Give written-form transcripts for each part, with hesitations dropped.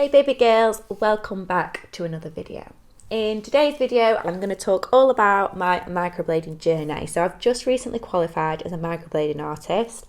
Hey baby girls, welcome back to another video. In today's video, I'm going to talk all about my microblading journey. So I've just recently qualified as a microblading artist,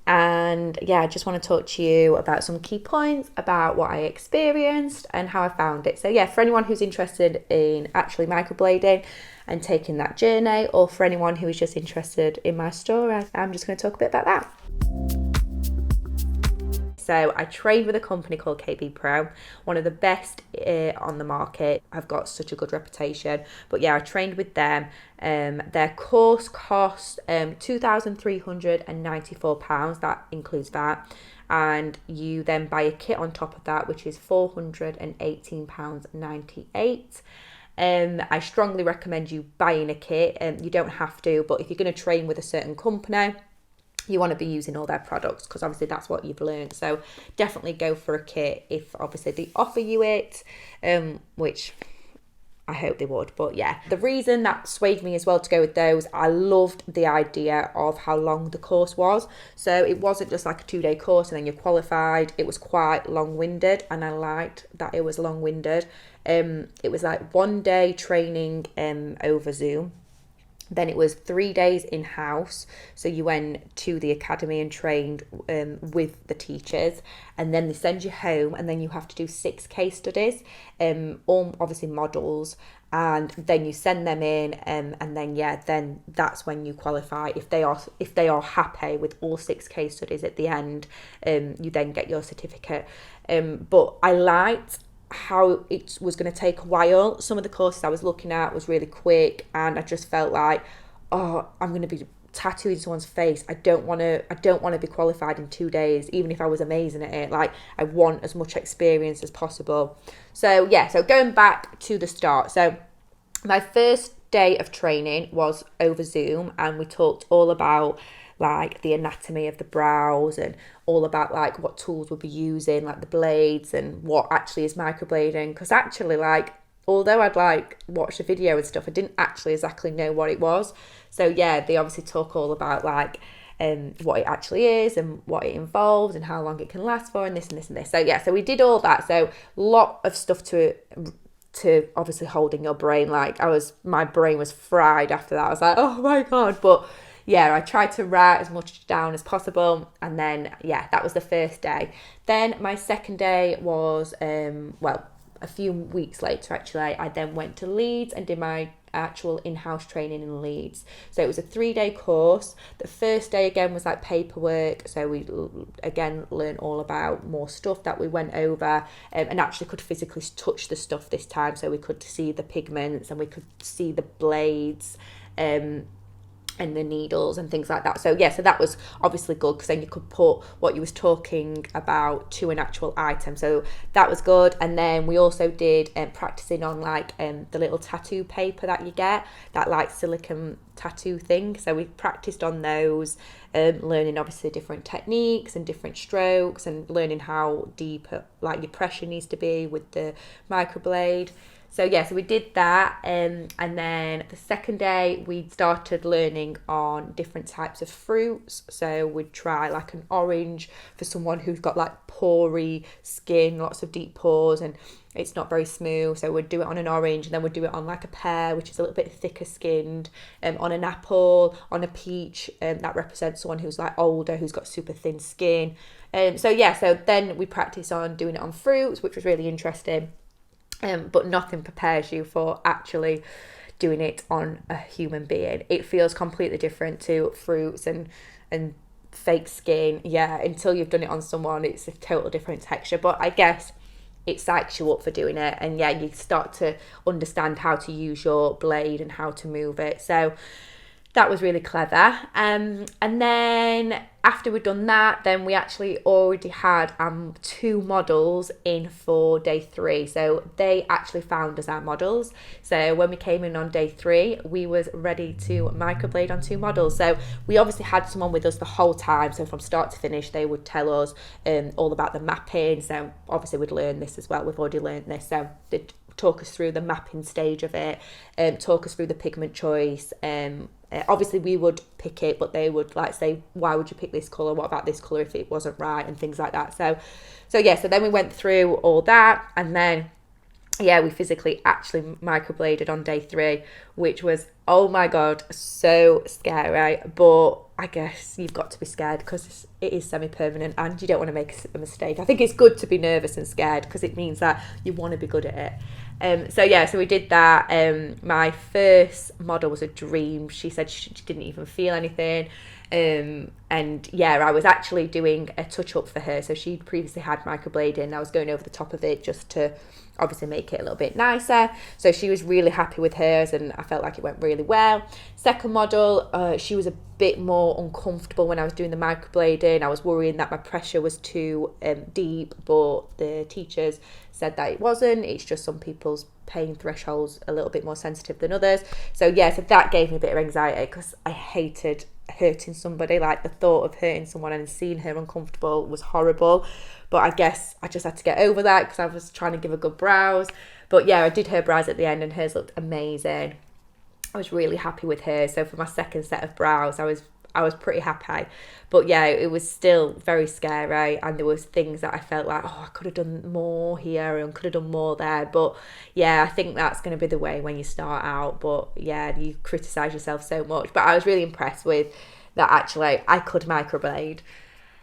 and yeah, I just want to talk to you about some key points about what I experienced and how I found it. So yeah, for anyone who's interested in actually microblading and taking that journey, or for anyone who is just interested in my story, I'm just going to talk a bit about that. So I trained with a company called KB Pro, one of the best on the market. I've got such a good reputation. But yeah, I trained with them. Their course cost £2,394. That includes that. And you then buy a kit on top of that, which is £418.98. I strongly recommend you buying a kit. You don't have to, but if you're going to train with a certain company, you want to be using all their products because obviously that's what you've learned. So definitely go for a kit if obviously they offer you it, which I hope they would. But yeah, the reason that swayed me as well to go with those, I loved the idea of how long the course was. So it wasn't just like a 2-day course and then you're qualified. It was quite long-winded, and I liked that it was long-winded. It was like 1 day training over Zoom. Then it was 3 days in-house. So you went to the academy and trained with the teachers. And then they send you home, and then you have to do 6 case studies, all obviously models. And then you send them in, and then then that's when you qualify. If they are happy with all 6 case studies at the end, you then get your certificate. But I liked how it was going to take a while. Some of the courses I was looking at was really quick, and I just felt like, oh, I'm going to be tattooing someone's face. I don't want to be qualified in 2 days, even if I was amazing at it. Like, I want as much experience as possible. So yeah, so going back to the start. So my first day of training was over Zoom, and we talked all about like the anatomy of the brows and all about like what tools we'll be using, like the blades, and what actually is microblading. Because actually, like, although I'd like watched a video and stuff, I didn't actually exactly know what it was. So yeah, they obviously talk all about like what it actually is and what it involves and how long it can last for, and this and this and this. So yeah, so we did all that. So a lot of stuff to obviously hold in your brain. Like, my brain was fried after that. I was like, oh my God. But yeah, I tried to write as much down as possible. And then, yeah, that was the first day. Then my second day was, a few weeks later, actually, I then went to Leeds and did my actual in-house training in Leeds. So it was a 3-day course. The first day again was like paperwork. So we again learned all about more stuff that we went over, and actually could physically touch the stuff this time. So we could see the pigments and we could see the blades, and the needles and things like that. So yeah, so that was obviously good, because then you could put what you was talking about to an actual item. So that was good. And then we also did practicing on like the little tattoo paper that you get, that like silicone tattoo thing. So we practiced on those, learning obviously different techniques and different strokes, and learning how deep like your pressure needs to be with the microblade. So yeah, so we did that, and then the second day we started learning on different types of fruits. So we'd try like an orange for someone who's got like pory skin, lots of deep pores, and it's not very smooth. So we'd do it on an orange, and then we'd do it on like a pear, which is a little bit thicker skinned, on an apple, on a peach, that represents someone who's like older, who's got super thin skin. So yeah, so then we practiced on doing it on fruits, which was really interesting. But nothing prepares you for actually doing it on a human being. It feels completely different to fruits and fake skin. Yeah, until you've done it on someone, it's a total different texture. But I guess it psychs you up for doing it. And yeah, you start to understand how to use your blade and how to move it. So that was really clever. And then after we'd done that, then we actually already had 2 models in for day 3. So they actually found us our models. So when we came in on day 3, we was ready to microblade on 2 models. So we obviously had someone with us the whole time. So from start to finish, they would tell us all about the mapping. So obviously we'd learn this as well. We've already learned this. So they'd talk us through the mapping stage of it, talk us through the pigment choice, Obviously we would pick it, but they would like say, why would you pick this colour, what about this colour if it wasn't right, and things like that. So then we went through all that, and then we physically actually microbladed on day 3, which was, oh my god, so scary. But I guess you've got to be scared because it is semi-permanent and you don't want to make a mistake. I think it's good to be nervous and scared because it means that you want to be good at it. So we did that. My first model was a dream. She said she didn't even feel anything. I was actually doing a touch-up for her. So she'd previously had microblading. I was going over the top of it just to obviously make it a little bit nicer. So she was really happy with hers and I felt like it went really well. Second model, she was a bit more uncomfortable when I was doing the microblading. I was worrying that my pressure was too deep, but the teachers said that it wasn't. It's just some people's pain thresholds a little bit more sensitive than others. So that gave me a bit of anxiety because I hated hurting somebody. Like the thought of hurting someone and seeing her uncomfortable was horrible. But I guess I just had to get over that because I was trying to give a good brows. But I did her brows at the end and hers looked amazing. I was really happy with her. So for my second set of brows, I was pretty happy. But it was still very scary, and there was things that I felt like, I could have done more here and could have done more there. But I think that's going to be the way when you start out. But you criticise yourself so much. But I was really impressed with that actually I could microblade.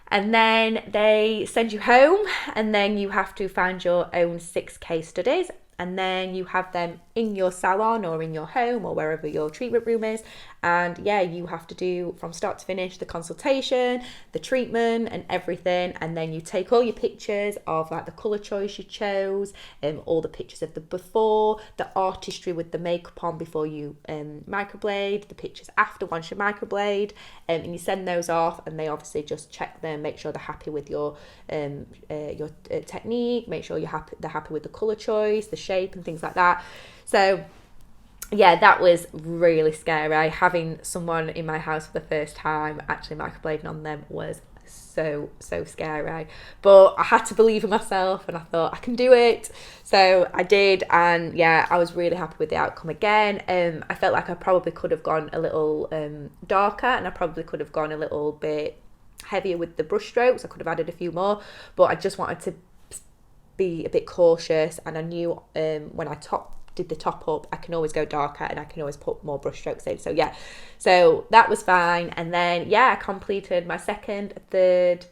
And then they send you home, and then you have to find your own 6 case studies. And then you have them in your salon or in your home or wherever your treatment room is. And you have to do from start to finish the consultation, the treatment and everything. And then you take all your pictures of like the colour choice you chose, all the pictures of the before, the artistry with the makeup on before you microblade, the pictures after once you microblade, and you send those off, and they obviously just check them, make sure they're happy with your technique, make sure they're happy with the colour choice, the shape and things like that. So that was really scary. Having someone in my house for the first time actually microblading on them was so scary, but I had to believe in myself and I thought I can do it. So I did, and I was really happy with the outcome again. I felt like I probably could have gone a little darker, and I probably could have gone a little bit heavier with the brush strokes. I could have added a few more, but I just wanted to be a bit cautious, and I knew when I did the top up, I can always go darker and I can always put more brush strokes in. So that was fine. And then I completed my second, third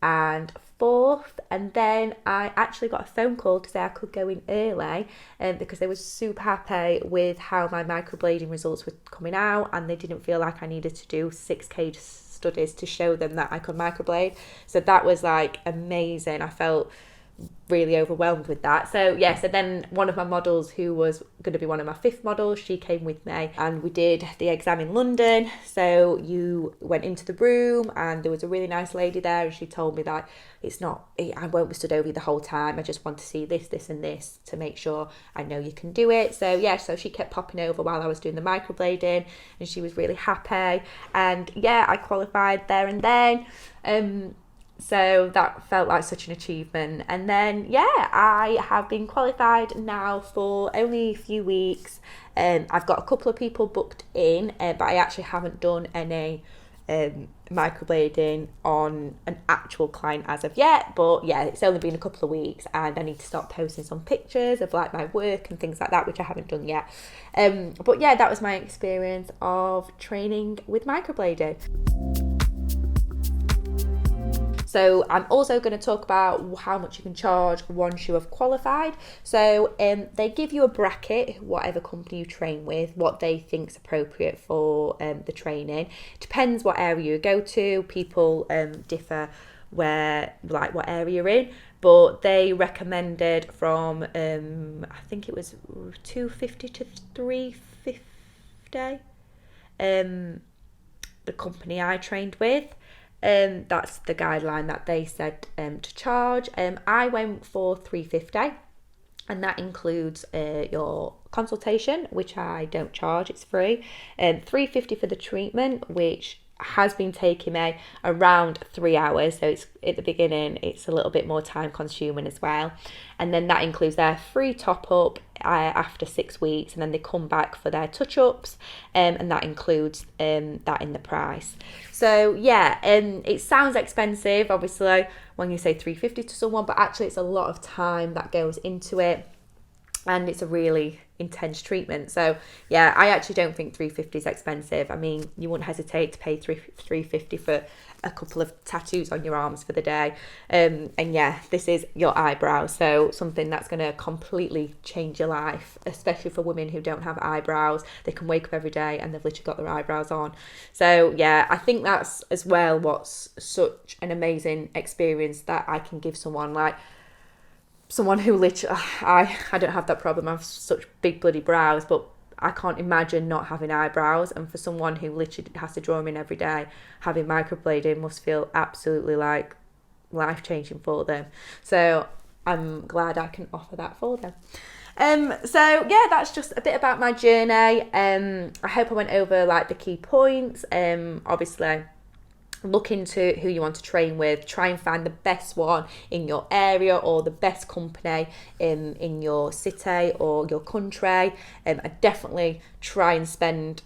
and fourth, and then I actually got a phone call to say I could go in early because they were super happy with how my microblading results were coming out, and they didn't feel like I needed to do 6 case studies to show them that I could microblade. So that was like amazing. I felt really overwhelmed with that. So then one of my models, who was going to be one of my 5th models, she came with me and we did the exam in London. So you went into the room and there was a really nice lady there, and she told me that I won't be stood over you the whole time. I just want to see this and this to make sure I know you can do it. So she kept popping over while I was doing the microblading, and she was really happy. And I qualified there and then. So that felt like such an achievement. And then, I have been qualified now for only a few weeks. I've got a couple of people booked in, but I actually haven't done any microblading on an actual client as of yet. But it's only been a couple of weeks, and I need to start posting some pictures of like my work and things like that, which I haven't done yet. But that was my experience of training with microblading. So I'm also going to talk about how much you can charge once you have qualified. So they give you a bracket, whatever company you train with, what they think is appropriate for the training. Depends what area you go to. People differ what area you're in, but they recommended from I think it was $250 to $350. The company I trained with. That's the guideline that they said to charge. I went for $350, and that includes your consultation, which I don't charge, it's free. $350 for the treatment, which has been taking me around 3 hours. So it's at the beginning, it's a little bit more time consuming as well. And then that includes their free top up after 6 weeks, and then they come back for their touch ups, and that includes that in the price. So yeah, it sounds expensive, obviously, when you say $350 to someone, but actually it's a lot of time that goes into it. And it's a really intense treatment. So yeah, I actually don't think $350 is expensive. I mean, you wouldn't hesitate to pay $350 for a couple of tattoos on your arms for the day. And yeah, this is your eyebrows. So something that's going to completely change your life, especially for women who don't have eyebrows. They can wake up every day and they've literally got their eyebrows on. So yeah, I think that's as well what's such an amazing experience that I can give someone. Like, someone who literally, I don't have that problem. I have such big bloody brows, but I can't imagine not having eyebrows. And for someone who literally has to draw them in every day, having microblading must feel absolutely like life-changing for them. So I'm glad I can offer that for them. So yeah, that's just a bit about my journey. I hope I went over like the key points. Obviously, look into who you want to train with. Try and find the best one in your area or the best company in your city or your country. I definitely try and spend,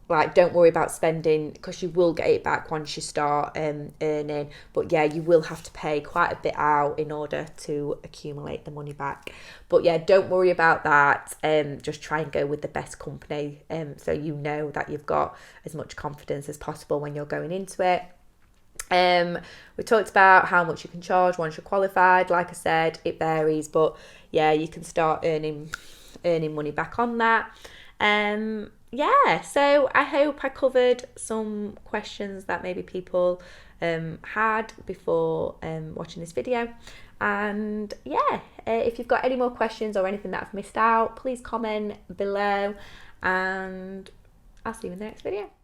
like, don't worry about spending, because you will get it back once you start earning. But yeah, you will have to pay quite a bit out in order to accumulate the money back. But yeah, don't worry about that. Just try and go with the best company, so you know that you've got as much confidence as possible when you're going into it. We talked about how much you can charge once you're qualified. Like I said, it varies, but yeah, you can start earning money back on that. Yeah, so I hope I covered some questions that maybe people had before watching this video. And yeah, if you've got any more questions or anything that I've missed out, please comment below, and I'll see you in the next video.